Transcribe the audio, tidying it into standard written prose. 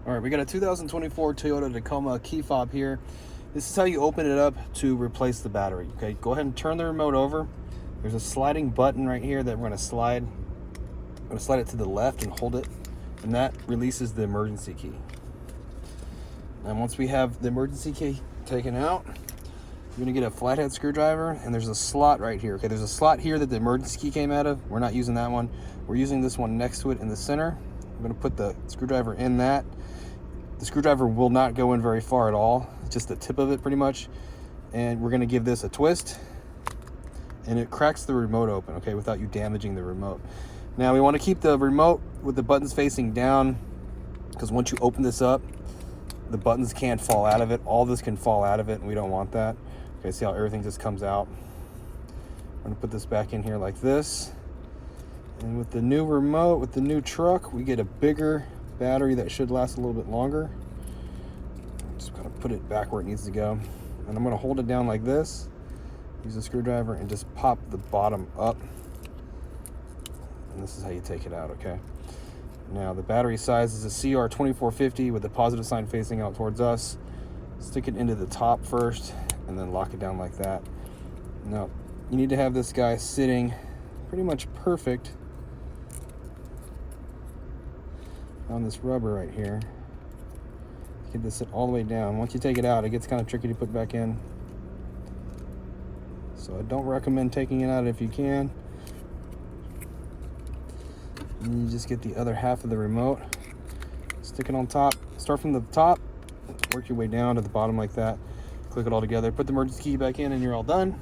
All right, we got a 2024 Toyota Tacoma key fob here. This is how you open it up to replace the battery. Okay, go ahead and turn the remote over. There's a sliding button right here that we're going to slide. I'm going to slide it to the left and hold it, and that releases the emergency key. And once we have the emergency key taken out, you're going to get a flathead screwdriver, and there's a slot right here. Okay, there's a slot here that the emergency key came out of. We're not using that one. We're using this one next to it in the center. I'm going to put the screwdriver in that. The screwdriver will not go in very far at all, just the tip of it pretty much. And we're going to give this a twist, and it cracks the remote open, okay, without you damaging the remote. Now we want to keep the remote with the buttons facing down, because once you open this up, the buttons can't fall out of it. All this can fall out of it, and we don't want that. Okay, see how everything just comes out? I'm going to put this back in here like this. And with the new remote, with the new truck, we get a bigger battery that should last a little bit longer. Just kind of put it back where it needs to go. And I'm going to hold it down like this, use a screwdriver, and just pop the bottom up. And this is how you take it out, okay? Now the battery size is a CR2450 with the positive sign facing out towards us. Stick it into the top first and then lock it down like that. Now you need to have this guy sitting pretty much perfect on this rubber right here. Get this all the way down. Once you take it out, it gets kind of tricky to put back in. So I don't recommend taking it out if you can. And you just get the other half of the remote, stick it on top, start from the top, work your way down to the bottom like that, click it all together, put the emergency key back in, and you're all done.